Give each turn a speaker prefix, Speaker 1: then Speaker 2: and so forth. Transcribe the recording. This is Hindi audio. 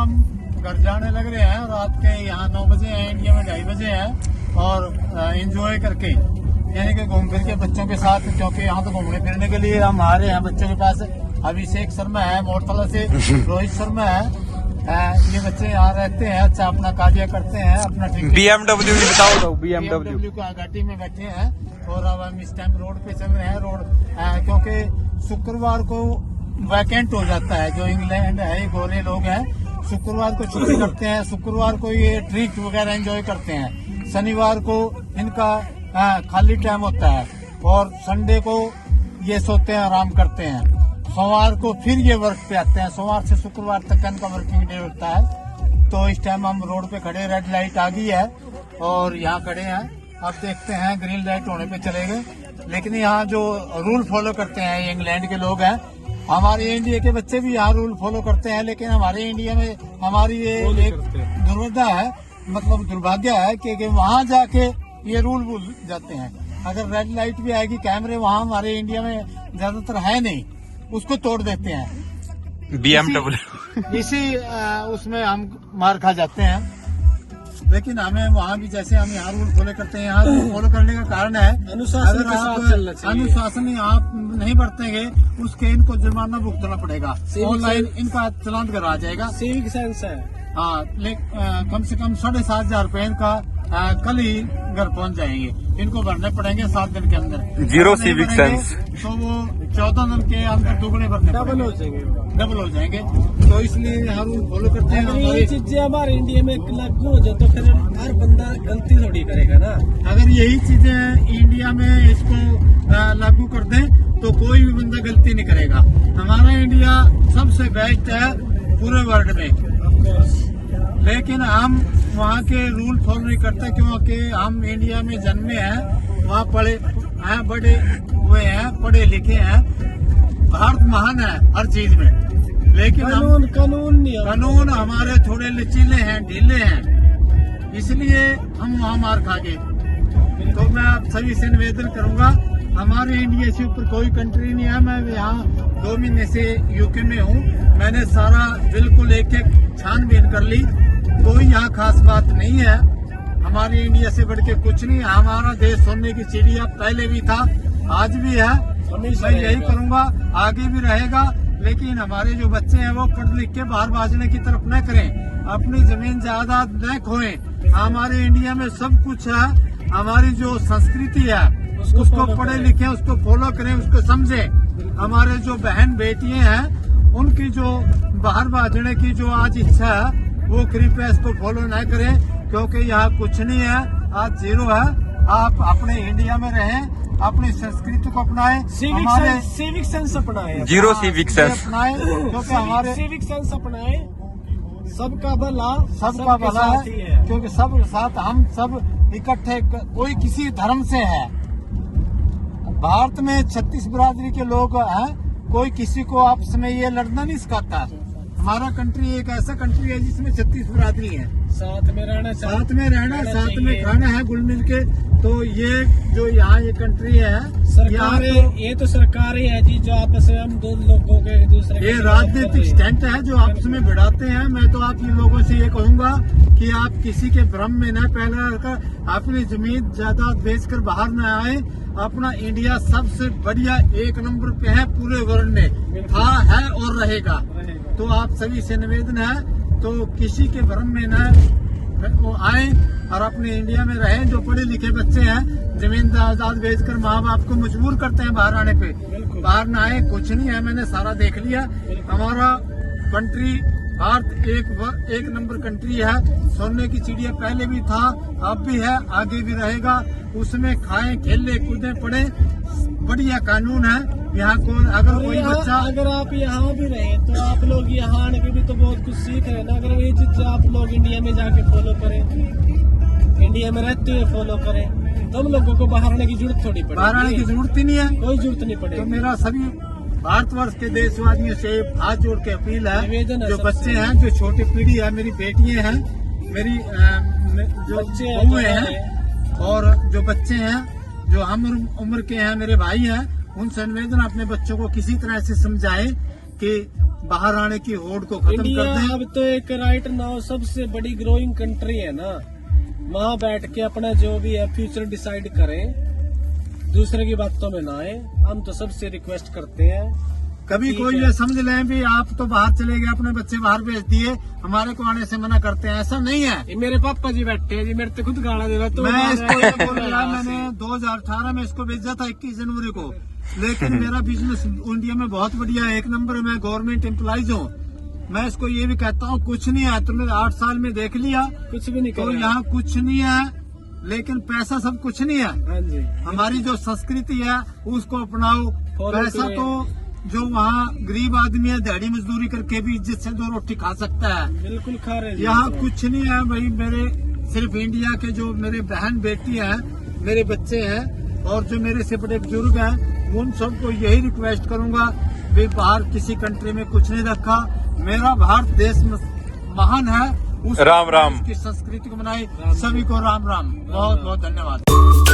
Speaker 1: हम घर जाने लग रहे हैं। रात के यहाँ 9 बजे हैं, इंडिया में 2:30 बजे हैं। और एंजॉय करके यानी कि घूम फिर के बच्चों के साथ, क्योंकि यहाँ तो घूमने फिरने के लिए हम आ रहे हैं बच्चों के पास। अभिषेक शर्मा है मोरतला से, रोहित शर्मा है, ये बच्चे यहाँ रहते हैं। अच्छा अपना कार्य करते हैं, अपना
Speaker 2: BMW बताओ तो
Speaker 1: BMW का गाड़ी में बैठे हैं। और अब हम इस टाइम रोड पे चल रहे हैं। रोड क्योंकि शुक्रवार को वैकेंट हो जाता है। जो इंग्लैंड है, ये गोरे लोग हैं, शुक्रवार को छुट्टी करते हैं। शुक्रवार को ये ड्रिंक वगैरह एंजॉय करते हैं। शनिवार को इनका खाली टाइम होता है और संडे को ये सोते हैं, आराम करते हैं। सोमवार को फिर ये वर्क पे आते हैं। सोमवार से शुक्रवार तक इनका वर्किंग डे होता है। तो इस टाइम हम रोड पे खड़े, रेड लाइट आ गई है और यहाँ खड़े हैं। अब देखते हैं ग्रीन लाइट होने पे चले गए। लेकिन यहाँ जो रूल फॉलो करते हैं ये इंग्लैंड के लोग हैं। हमारे इंडिया के बच्चे भी यहाँ रूल फॉलो करते हैं, लेकिन हमारे इंडिया में हमारी ये एक दुर्भाग्य है, मतलब दुर्भाग्य है कि वहाँ जाके ये रूल भूल जाते हैं। अगर रेड लाइट भी आएगी, कैमरे वहाँ हमारे इंडिया में ज्यादातर है नहीं, उसको तोड़ देते हैं।
Speaker 2: BMW
Speaker 1: इसी उसमें हम मार खा जाते हैं। लेकिन हमें वहाँ भी जैसे हम यहाँ रूल फॉलो करते हैं, यहाँ रूल फॉलो करने का कारण है
Speaker 3: अनुशासन के साथ चलना चाहिए।
Speaker 1: अनुशासन आप नहीं बरतेंगे, उसके इनको जुर्माना भुगतना पड़ेगा। ऑनलाइन इनका चालान करा आ जाएगा।
Speaker 3: सिविक सेंस है।
Speaker 1: हाँ, कम से कम 7,500 रुपए इनका कल ही घर पहुंच जाएंगे। इनको भरने पड़ेंगे 7 दिन के अंदर।
Speaker 2: Zero civic sense.
Speaker 1: तो वो 14 दिन के अंदर दुगने भरने
Speaker 3: डबल हो जाएंगे।
Speaker 1: डबल हो जाएंगे। तो इसलिए यहाँ रूल फॉलो करते हैं।
Speaker 3: अगर ये चीजें हमारे इंडिया में लागू हो जाए तो फिर हर बंदा गलती थोड़ी करेगा ना।
Speaker 1: अगर यही चीजें इंडिया में इसको लागू कर दें तो कोई भी बंदा गलती नहीं करेगा। हमारा इंडिया सबसे बेस्ट है पूरे वर्ल्ड में। लेकिन हम वहाँ के रूल फॉलो नहीं करते, क्योंकि हम इंडिया में जन्मे हैं, वहाँ पढ़े हैं, बड़े हुए हैं, पढ़े लिखे हैं। भारत महान है हर चीज में, लेकिन कानून हमारे थोड़े लचीले हैं, ढीले हैं, इसलिए हम वहाँ मार खा गए। तो मैं आप सभी से निवेदन करूंगा, हमारे इंडिया से ऊपर कोई कंट्री नहीं है। मैं यहाँ 2 महीने से यूके में हूँ। मैंने सारा बिल्कुल एक छानबीन कर ली। कोई यहाँ खास बात नहीं है। हमारे इंडिया से बढ़ के कुछ नहीं। हमारा देश सोने की चिड़िया पहले भी था, आज भी है, मैं यही करूंगा, आगे भी रहेगा। लेकिन हमारे जो बच्चे हैं वो पढ़ लिख के बाहर भागने की तरफ न करें, अपनी जमीन जायदाद न खोएं। हमारे इंडिया में सब कुछ है। हमारी जो संस्कृति है उसको पढ़े लिखे, उसको फॉलो करें, उसको समझें। हमारे जो बहन बेटियां हैं उनकी जो बाहर भागने की जो आज इच्छा है वो कृपया इसको फॉलो न करें, क्योंकि यहाँ कुछ नहीं है, आज जीरो है। आप अपने इंडिया में रहें, अपनी संस्कृति को अपनाएं, हमारे
Speaker 3: सिविक सेंस अपनाएं,
Speaker 2: जीरो सिविक सेंस
Speaker 1: अपनाएं, क्योंकि हमारे
Speaker 3: सिविक सेंस अपनाएं। सबका भला
Speaker 1: है, क्योंकि सब साथ हम सब इकट्ठे, कोई किसी धर्म से है। भारत में 36 बिरादरी के लोग हैं, कोई किसी को आपस में ये लड़ना नहीं सिखाता। हमारा कंट्री एक ऐसा कंट्री है जिसमें 36 बिरादरी है।
Speaker 3: साथ में रहना,
Speaker 1: साथ में खाना है, घुल मिल के। तो ये जो यहाँ ये कंट्री है,
Speaker 3: सरकार ये तो सरकार ही है जी, जो आपस में हम दो लोगों के दूसरे,
Speaker 1: ये राजनीतिक स्टैंड है जो आपस में भिड़ाते हैं। मैं तो आप इन लोगों से ये कहूंगा कि आप किसी के भ्रम में न पहले अपनी जमीन जायदाद बेचकर बाहर न आए। अपना इंडिया सबसे बढ़िया 1 नंबर पे है पूरे वर्ल्ड में, था, है और रहेगा। तो आप सभी से निवेदन है, तो किसी के भ्रम में न वो आए और अपने इंडिया में रहें। जो पढ़े लिखे बच्चे हैं जमीन जायदाद बेचकर माँ बाप को मजबूर करते हैं बाहर आने पे, बाहर न आए। कुछ नहीं है, मैंने सारा देख लिया। हमारा कंट्री भारत एक नंबर कंट्री है। सोने की चिड़िया पहले भी था, अब भी है, आगे भी रहेगा। उसमें खाएं, खेले, कूदें, पढ़े, बढ़िया कानून है। यहाँ को अगर कोई बच्चा,
Speaker 3: अगर आप यहाँ भी रहे तो आप लोग यहाँ आने के भी तो बहुत कुछ सीख रहे हैं ना। अगर ये चीज आप लोग इंडिया में जाके फॉलो करें, इंडिया में रहते हुए फॉलो करें, तो हम लोगों को बाहर आने की जरूरत थोड़ी पड़ेगी।
Speaker 1: बाहर आने की जरूरत ही नहीं है,
Speaker 3: कोई जरूरत नहीं पड़ेगी।
Speaker 1: तो मेरा सभी भारतवर्ष के देशवासियों से हाथ जोड़ के अपील है, जो बच्चे हैं, जो छोटी पीढ़ी है, मेरी बेटियां हैं, मेरी जो बहुएं हैं, और जो बच्चे हैं जो हम उम्र के हैं, मेरे भाई हैं, उनसे निवेदन अपने बच्चों को किसी तरह से समझाएं कि बाहर आने की होड़ को खत्म
Speaker 3: इंडिया
Speaker 1: कर दें।
Speaker 3: अब तो एक राइट नाउ सबसे बड़ी ग्रोइंग कंट्री है ना, वहाँ बैठ के अपना जो भी है फ्यूचर डिसाइड करें, दूसरे की बातों में ना आए। हम तो सबसे रिक्वेस्ट करते हैं,
Speaker 1: कभी
Speaker 3: ठीक
Speaker 1: कोई
Speaker 3: है।
Speaker 1: ये समझ लें भी आप तो बाहर चले गए, अपने बच्चे बाहर भेज दिए, हमारे को आने से मना करते हैं, ऐसा नहीं है।
Speaker 3: ये मेरे पापा जी बैठे हैं जी, मेरे तो खुद गाना दे रहा तो
Speaker 1: मैं इसको ये बोल रहा, मैंने 2018 में इसको भेजा था 21 जनवरी को, लेकिन मेरा बिजनेस इंडिया में बहुत बढ़िया है, 1 नंबर है, मैं गवर्नमेंट एम्प्लॉइज हूँ। मैं इसको ये भी कहता हूँ कुछ नहीं है, तुमने 8 साल में देख लिया
Speaker 3: कुछ भी नहीं
Speaker 1: तो
Speaker 3: कर
Speaker 1: यहाँ कुछ नहीं है, लेकिन पैसा सब कुछ नहीं है।
Speaker 3: हाँ जी,
Speaker 1: हमारी जो संस्कृति है उसको अपनाओ।
Speaker 3: फॉलो
Speaker 1: पैसा
Speaker 3: करें।
Speaker 1: तो जो वहाँ गरीब आदमी है दिहाड़ी मजदूरी करके भी इज्जत से 2 रोटी खा सकता है,
Speaker 3: बिल्कुल खा रहे हैं जी।
Speaker 1: यहाँ कुछ नहीं है भाई। मेरे सिर्फ इंडिया के जो मेरे बहन बेटी है, मेरे बच्चे हैं और जो मेरे से बड़े बुजुर्ग हैं, उन सबको यही रिक्वेस्ट करूंगा भाई बाहर किसी कंट्री में कुछ नहीं रखा, मेरा भारत देश महान है, उस
Speaker 2: राम राम।
Speaker 1: की संस्कृति को बनाए। सभी को राम राम, बहुत बहुत धन्यवाद।